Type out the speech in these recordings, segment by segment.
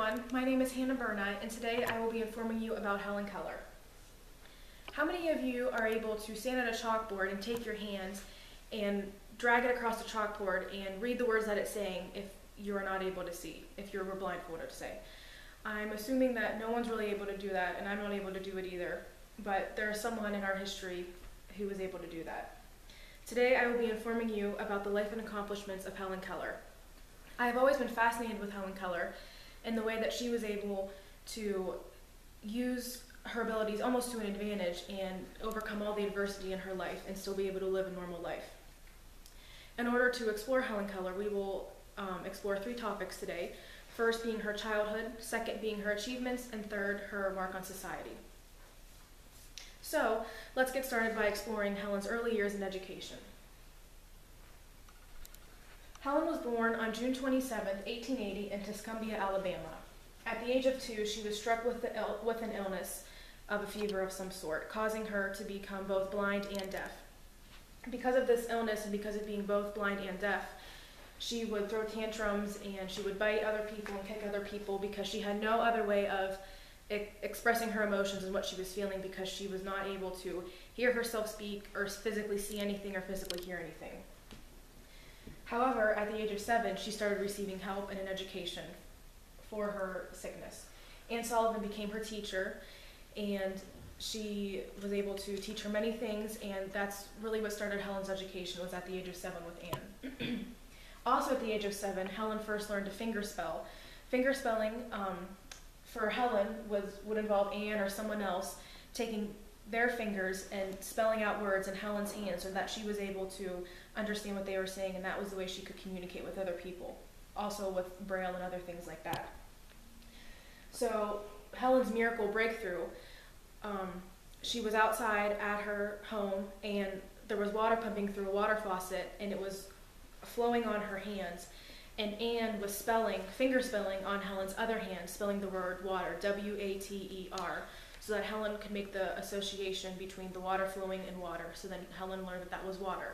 everyone, my name is Berni, and today I will be informing you about Helen Keller. How many of you are able to stand at a chalkboard and take your hands and drag it across the chalkboard and read the words that it's saying if you are not able to see, if you were blindfolded, say? I'm assuming that no one's really able to do that, and I'm not able to do it either, but there is someone in our history who was able to do that. Today I will be informing you about the life and accomplishments of Helen Keller. I have always been fascinated with Helen Keller and the way that she was able to use her abilities almost to an advantage and overcome all the adversity in her life and still be able to live a normal life. In order to explore Helen Keller, we will explore three topics today. First being her childhood, second being her achievements, and third, her mark on society. So, let's get started by exploring Helen's early years in education. Helen was born on June 27, 1880 in Tuscumbia, Alabama. At the age of 2, she was struck with an illness of a fever of some sort, causing her to become both blind and deaf. Because of this illness and because of being both blind and deaf, she would throw tantrums and she would bite other people and kick other people because she had no other way of expressing her emotions and what she was feeling because she was not able to hear herself speak or physically see anything or physically hear anything. However, at the age of 7, she started receiving help and an education for her sickness. Anne Sullivan became her teacher, and she was able to teach her many things, and that's really what started Helen's education, was at the age of 7 with Anne. Also at the age of 7, Helen first learned to fingerspell. Fingerspelling for Helen would involve Anne or someone else taking their fingers and spelling out words in Helen's hands so that she was able to understand what they were saying, and that was the way she could communicate with other people, also with Braille and other things like that. So Helen's miracle breakthrough, she was outside at her home and there was water pumping through a water faucet and it was flowing on her hands, and Anne was finger spelling on Helen's other hand, spelling the word water, W-A-T-E-R, so that Helen could make the association between the water flowing and water. So then Helen learned that that was water.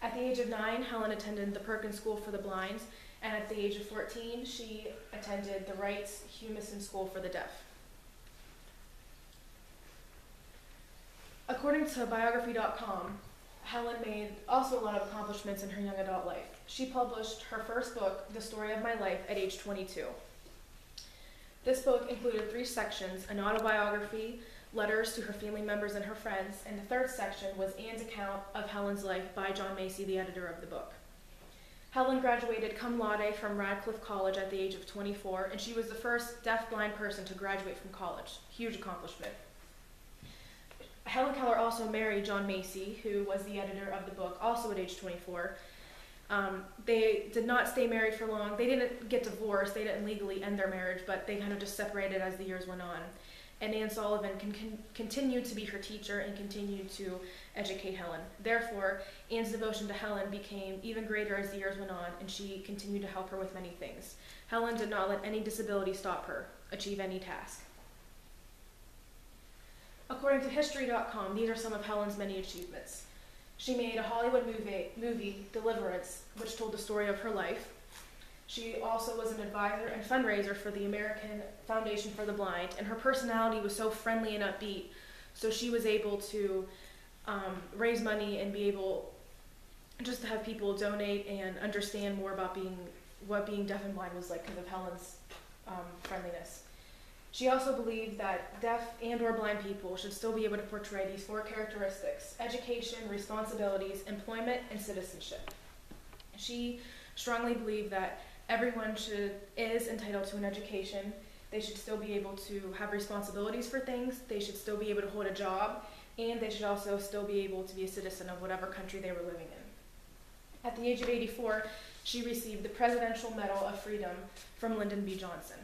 At the age of 9, Helen attended the Perkins School for the Blind, and at the age of 14, she attended the Wrights Humason School for the Deaf. According to biography.com, Helen made also a lot of accomplishments in her young adult life. She published her first book, The Story of My Life, at age 22. This book included 3 sections: an autobiography, letters to her family members and her friends, and the third section was Anne's account of Helen's life by John Macy, the editor of the book. Helen graduated cum laude from Radcliffe College at the age of 24, and she was the first deaf-blind person to graduate from college. Huge accomplishment. Helen Keller also married John Macy, who was the editor of the book, also at age 24. They did not stay married for long. They didn't get divorced. They didn't legally end their marriage, but they kind of just separated as the years went on. And Anne Sullivan continued to be her teacher and continued to educate Helen. Therefore, Anne's devotion to Helen became even greater as the years went on, and she continued to help her with many things. Helen did not let any disability stop her achieve any task. According to History.com, these are some of Helen's many achievements. She made a Hollywood movie, Deliverance, which told the story of her life. She also was an advisor and fundraiser for the American Foundation for the Blind, and her personality was so friendly and upbeat, so she was able to raise money and be able just to have people donate and understand more about what being deaf and blind was like because of Helen's friendliness. She also believed that deaf and or blind people should still be able to portray these 4 characteristics: education, responsibilities, employment, and citizenship. She strongly believed that everyone is entitled to an education. They should still be able to have responsibilities for things. They should still be able to hold a job, and they should also still be able to be a citizen of whatever country they were living in. At the age of 84, she received the Presidential Medal of Freedom from Lyndon B. Johnson.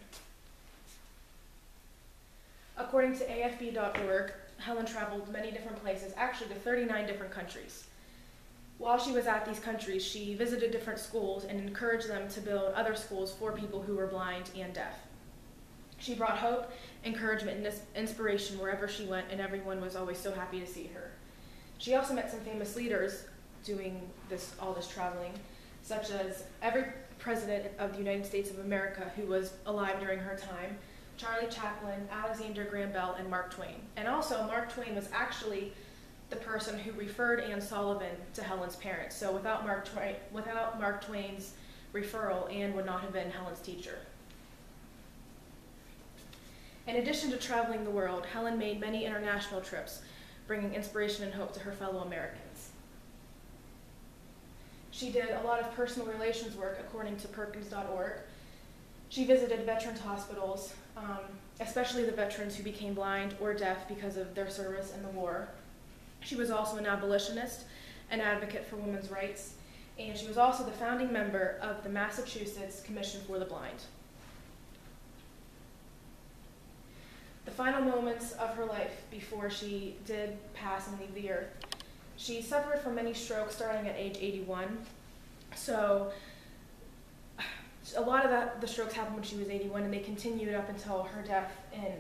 According to AFB.org, Helen traveled many different places, actually to 39 different countries. While she was at these countries, she visited different schools and encouraged them to build other schools for people who were blind and deaf. She brought hope, encouragement, and inspiration wherever she went, and everyone was always so happy to see her. She also met some famous leaders doing all this traveling, such as every President of the United States of America who was alive during her time, Charlie Chaplin, Alexander Graham Bell, and Mark Twain. And also, Mark Twain was actually the person who referred Anne Sullivan to Helen's parents. So without Mark Twain's referral, Anne would not have been Helen's teacher. In addition to traveling the world, Helen made many international trips, bringing inspiration and hope to her fellow Americans. She did a lot of personal relations work, according to Perkins.org. She visited veterans' hospitals, especially the veterans who became blind or deaf because of their service in the war. She was also an abolitionist, an advocate for women's rights, and she was also the founding member of the Massachusetts Commission for the Blind. The final moments of her life before she did pass and leave the earth, she suffered from many strokes starting at age 81. So a lot of the strokes happened when she was 81, and they continued up until her death in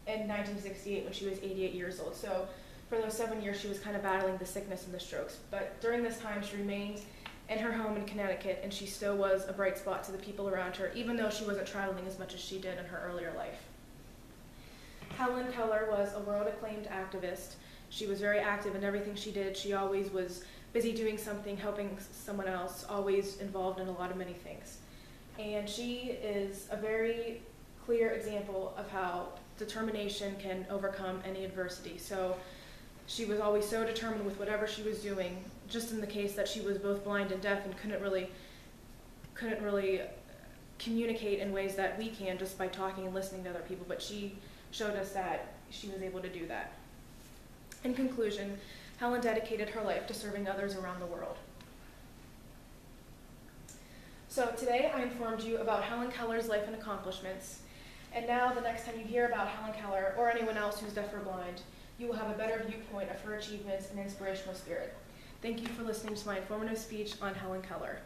1968 when she was 88 years old. So for those 7 years, she was kind of battling the sickness and the strokes. But during this time, she remained in her home in Connecticut, and she still was a bright spot to the people around her, even though she wasn't traveling as much as she did in her earlier life. Helen Keller was a world-acclaimed activist. She was very active in everything she did. She always was busy doing something, helping someone else, always involved in a lot of many things. And she is a very clear example of how determination can overcome any adversity. So she was always so determined with whatever she was doing, just in the case that she was both blind and deaf and couldn't really communicate in ways that we can just by talking and listening to other people, but she showed us that she was able to do that. In conclusion, Helen dedicated her life to serving others around the world. So today I informed you about Helen Keller's life and accomplishments, and now the next time you hear about Helen Keller or anyone else who's deaf or blind, you will have a better viewpoint of her achievements and inspirational spirit. Thank you for listening to my informative speech on Helen Keller.